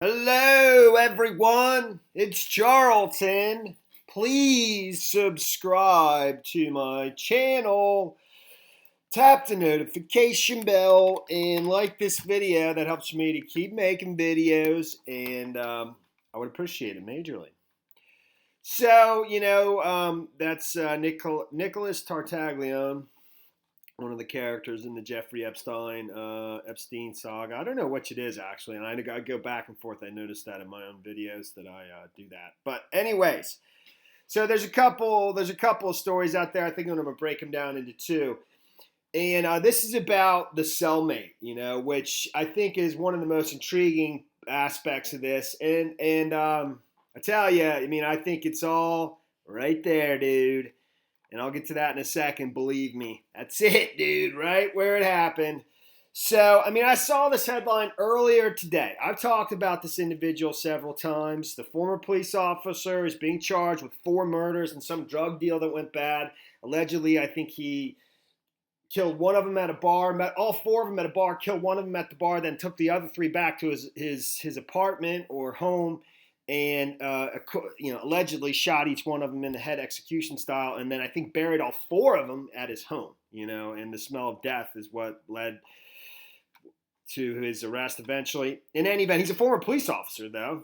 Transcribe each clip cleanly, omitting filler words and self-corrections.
Hello, everyone. It's Charlton. Please subscribe to my channel. Tap the notification bell and like this video. That helps me to keep making videos, and I would appreciate it majorly. So, that's Nicholas Tartaglione, one of the characters in the Jeffrey Epstein saga. I don't know which it is actually, and I go back and forth. I noticed that in my own videos that I do that. But anyways, so there's a couple of stories out there. I think I'm going to break them down into two. And this is about the cellmate, which I think is one of the most intriguing aspects of this. And I tell you, I think it's all right there, dude. And I'll get to that in a second, believe me. That's it, dude, right where it happened. So, I saw this headline earlier today. I've talked about this individual several times. The former police officer is being charged with 4 murders and some drug deal that went bad. Allegedly, I think he killed one of them at a bar, met all 4 of them at a bar, killed one of them at the bar, then took the other 3 back to his apartment or home, and allegedly shot each one of them in the head execution style, and then I think buried all 4 of them at his home, and the smell of death is what led to his arrest eventually. In any event, he's a former police officer, though,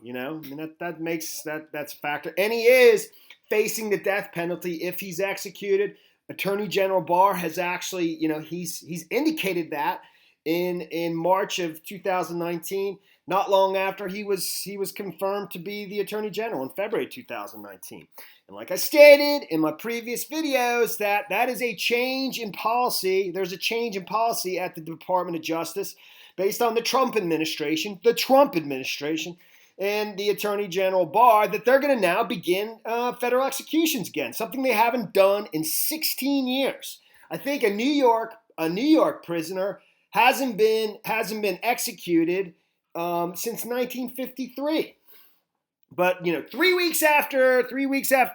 that's a factor, and he is facing the death penalty if he's executed. Attorney General Barr has actually, he's indicated that in March of 2019. Not long after he was confirmed to be the Attorney General in February 2019. And like I stated in my previous videos, that is a change in policy. There's a change in policy at the Department of Justice based on the Trump administration, and the Attorney General Barr, that they're going to now begin federal executions again, something they haven't done in 16 years. I think a New York prisoner hasn't been executed since 1953. But 3 weeks after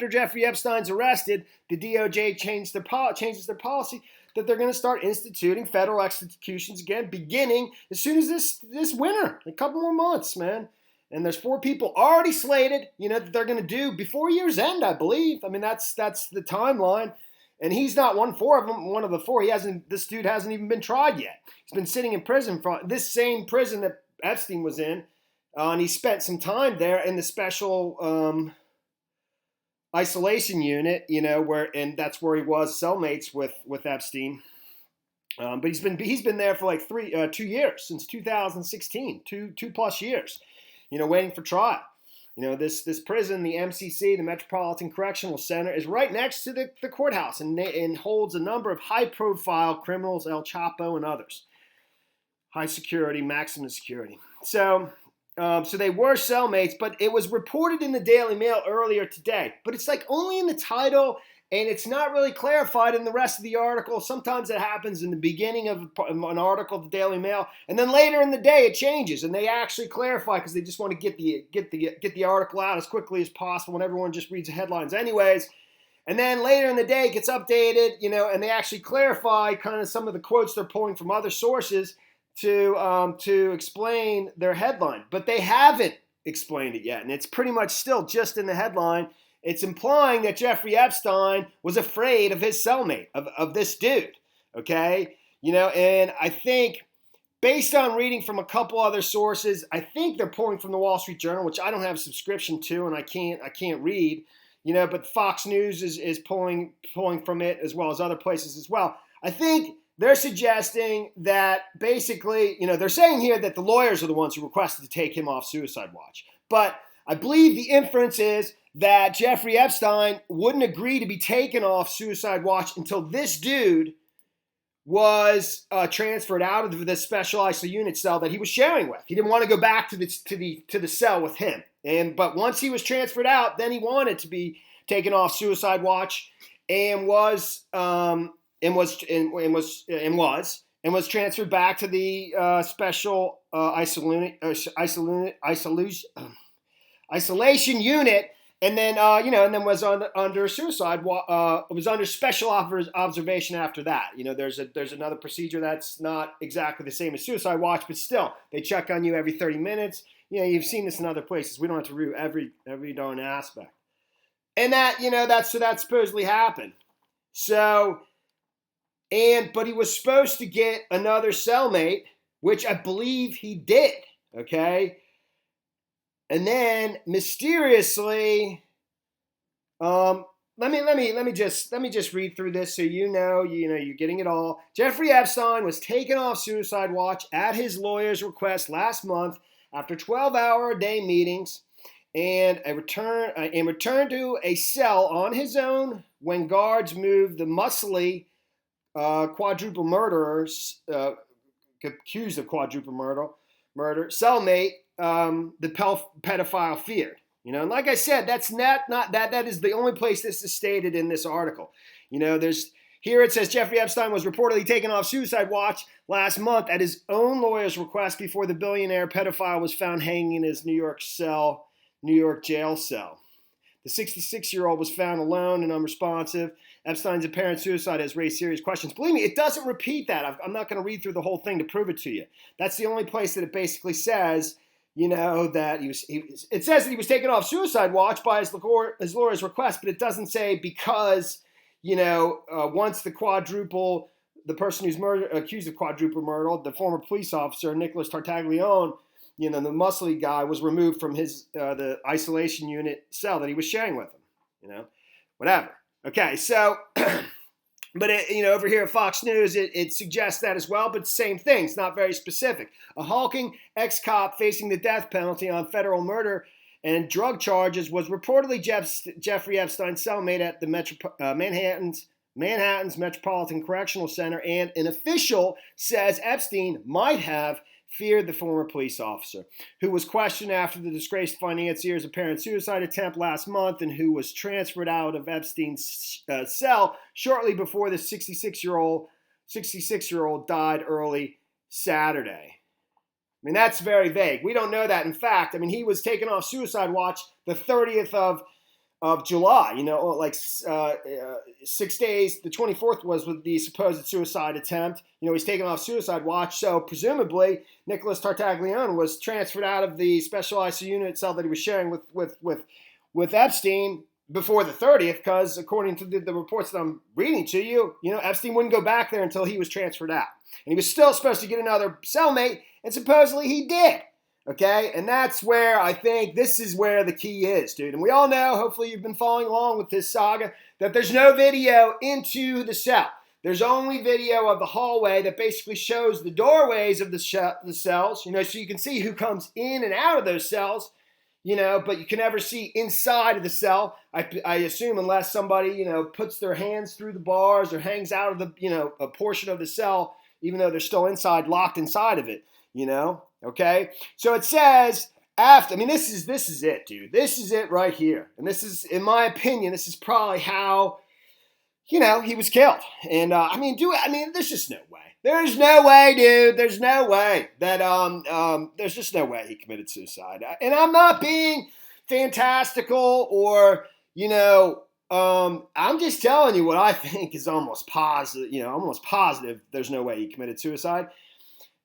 Jeffrey Epstein's arrested, the DOJ changes their policy that they're going to start instituting federal executions again, beginning as soon as this winter, a couple more months, man. And there's 4 people already slated, that they're going to do before year's end, I believe. That's the timeline. And he's not one of the 4. This dude hasn't even been tried yet. He's been sitting in prison for this same prison that Epstein was in, and he spent some time there in the special isolation unit, and that's where he was cellmates with Epstein. But he's been there for like 2 years, since 2016, two plus years, waiting for trial. This prison, the MCC, the Metropolitan Correctional Center, is right next to the courthouse and holds a number of high-profile criminals, El Chapo and others. High security, maximum security. So they were cellmates, but it was reported in the Daily Mail earlier today. But it's like only in the title, and it's not really clarified in the rest of the article. Sometimes it happens in the beginning of an article, the Daily Mail, and then later in the day it changes, and they actually clarify because they just want to get the article out as quickly as possible, and everyone just reads the headlines anyways. And then later in the day it gets updated, and they actually clarify kind of some of the quotes they're pulling from other sources to explain their headline, but they haven't explained it yet, and it's pretty much still just in the headline. It's implying that Jeffrey Epstein was afraid of his cellmate, of this dude, okay? And I think based on reading from a couple other sources, I think they're pulling from the Wall Street Journal, which I don't have a subscription to, and I can't read, but Fox News is pulling from it, as well as other places as well. I think they're suggesting that basically, they're saying here that the lawyers are the ones who requested to take him off suicide watch. But I believe the inference is that Jeffrey Epstein wouldn't agree to be taken off suicide watch until this dude was transferred out of the special ISO unit cell that he was sharing with. He didn't want to go back to the cell with him. But once he was transferred out, then he wanted to be taken off suicide watch and was transferred back to the special isolation unit, and then was under suicide. Was under special observation after that. There's another procedure that's not exactly the same as suicide watch, but still they check on you every 30 minutes. you've seen this in other places. We don't have to review every darn aspect. And that, that supposedly happened. So, but he was supposed to get another cellmate, which I believe he did, okay? And then mysteriously, let me just read through this so you're getting it all. Jeffrey Epstein was taken off suicide watch at his lawyer's request last month after 12-hour-a-day meetings and returned to a cell on his own when guards moved the muscly quadruple murderers accused of quadruple murder cellmate the pedophile feared. And like I said, that's not that is the only place this is stated in this article. Here it says Jeffrey Epstein was reportedly taken off suicide watch last month at his own lawyer's request before the billionaire pedophile was found hanging in his New York jail cell. The 66-year-old was found alone and unresponsive. Epstein's apparent suicide has raised serious questions. Believe me, it doesn't repeat that. I'm not going to read through the whole thing to prove it to you. That's the only place that it basically says, that it says that he was taken off suicide watch by his lawyer's request, but it doesn't say because, once the person who's accused of quadruple murder, the former police officer, Nicholas Tartaglione, the muscly guy, was removed from his the isolation unit cell that he was sharing with him. Whatever. Okay, so, but over here at Fox News, it suggests that as well, but same thing. It's not very specific. A hulking ex-cop facing the death penalty on federal murder and drug charges was reportedly Jeffrey Epstein's cellmate at the Manhattan's Metropolitan Correctional Center, and an official says Epstein might have feared the former police officer, who was questioned after the disgraced financier's apparent suicide attempt last month and who was transferred out of Epstein's cell shortly before the 66-year-old died early Saturday. I mean, that's very vague. We don't know that. In fact, he was taken off suicide watch the 30th of July, 6 days. The 24th was with the supposed suicide attempt. He's taken off suicide watch. So presumably, Nicholas Tartaglione was transferred out of the specialized unit cell that he was sharing with Epstein before the 30th, because according to the reports that I'm reading to you, Epstein wouldn't go back there until he was transferred out. And he was still supposed to get another cellmate, and supposedly he did. Okay, and that's where I think this is where the key is, dude. And we all know, hopefully you've been following along with this saga, that there's no video into the cell. There's only video of the hallway that basically shows the doorways of the cells, so you can see who comes in and out of those cells, but you can never see inside of the cell. I assume unless somebody, puts their hands through the bars or hangs out of the, a portion of the cell, even though they're still locked inside of it, Okay, so it says after. This is it, dude. This is it right here, and this is, in my opinion, this is probably how, he was killed. And there's just no way. There's no way, dude. There's no way that there's just no way he committed suicide. And I'm not being fantastical or I'm just telling you what I think is almost positive. Almost positive. There's no way he committed suicide.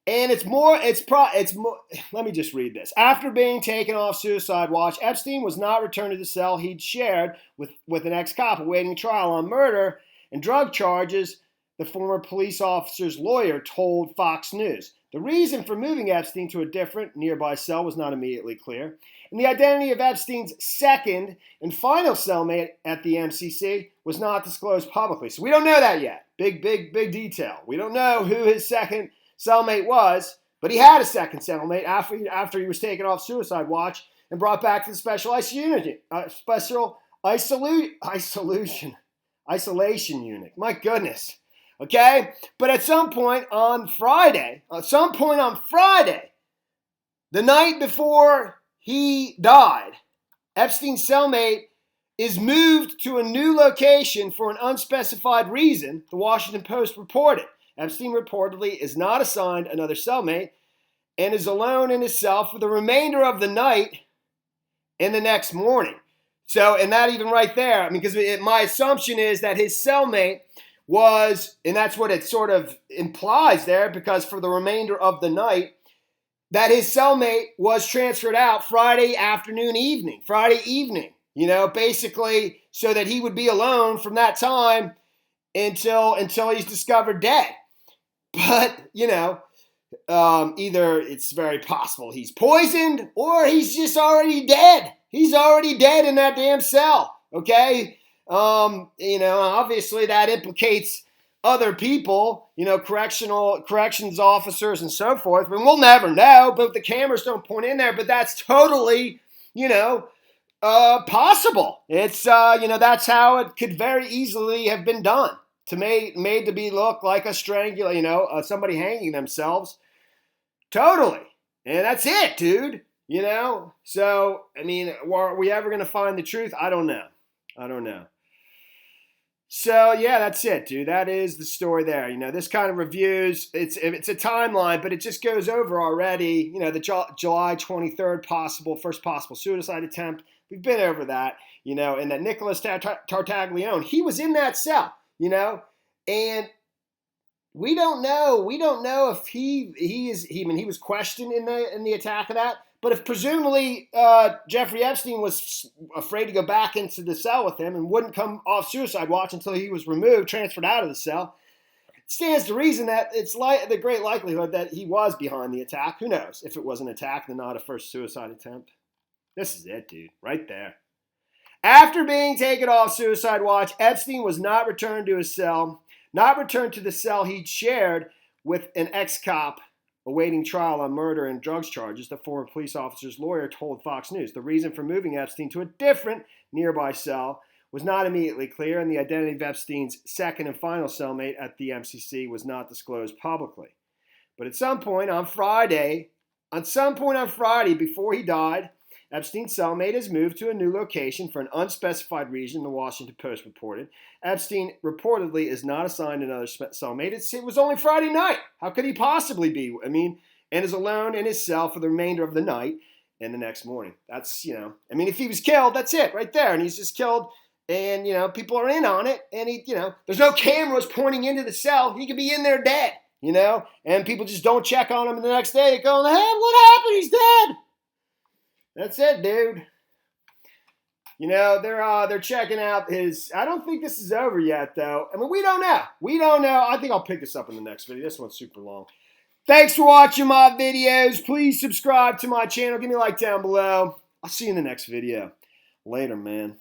And it's more, let me just read this. After being taken off suicide watch, Epstein was not returned to the cell he'd shared with an ex-cop awaiting trial on murder and drug charges, the former police officer's lawyer told Fox News. The reason for moving Epstein to a different nearby cell was not immediately clear, and the identity of Epstein's second and final cellmate at the MCC was not disclosed publicly. So we don't know that yet. Big detail. We don't know who his second cellmate was, but he had a second cellmate after he was taken off suicide watch and brought back to the special isolation unit. My goodness. Okay? But at some point on Friday, the night before he died, Epstein's cellmate is moved to a new location for an unspecified reason, the Washington Post reported. Epstein reportedly is not assigned another cellmate and is alone in his cell for the remainder of the night and the next morning. So, and that even right there, because my assumption is that his cellmate was, and that's what it sort of implies there, because for the remainder of the night, that his cellmate was transferred out Friday evening, basically so that he would be alone from that time until he's discovered dead. But, either it's very possible he's poisoned or he's just already dead. He's already dead in that damn cell, okay? Obviously that implicates other people, corrections officers and so forth. I mean, we'll never know, but the cameras don't point in there. But that's totally, possible. It's, that's how it could very easily have been done, to made to be look like a somebody hanging themselves. Totally. And that's it, dude. So, I mean, are we ever going to find the truth? I don't know. So, yeah, that's it, dude. That is the story there. This kind of reviews, it's a timeline, but it just goes over already, the July 23rd first possible suicide attempt. We've been over that, and that Nicholas Tartaglione, he was in that cell, and we don't know if he was questioned in the attack of that. But if presumably Jeffrey Epstein was afraid to go back into the cell with him and wouldn't come off suicide watch until he was transferred out of the cell, it stands to reason that it's the great likelihood that he was behind the attack. Who knows? If it was an attack and not a first suicide attempt. This is it, dude. Right there. After being taken off suicide watch, Epstein was not returned to his cell, not returned to the cell he'd shared with an ex-cop awaiting trial on murder and drugs charges, the former police officer's lawyer told Fox News. The reason for moving Epstein to a different nearby cell was not immediately clear, and the identity of Epstein's second and final cellmate at the MCC was not disclosed publicly. But at some point on Friday, before he died, Epstein's cellmate has moved to a new location for an unspecified reason, the Washington Post reported. Epstein reportedly is not assigned another cellmate. It was only Friday night. How could he possibly be? And is alone in his cell for the remainder of the night and the next morning. That's, if he was killed, that's it right there. And he's just killed and, people are in on it. And there's no cameras pointing into the cell. He could be in there dead, and people just don't check on him. And the next day they go, hey, what happened? He's dead. That's it, dude. They're checking out his. I don't think this is over yet, though. I mean, we don't know. I think I'll pick this up in the next video. This one's super long. Thanks for watching my videos. Please subscribe to my channel. Give me a like down below. I'll see you in the next video. Later, man.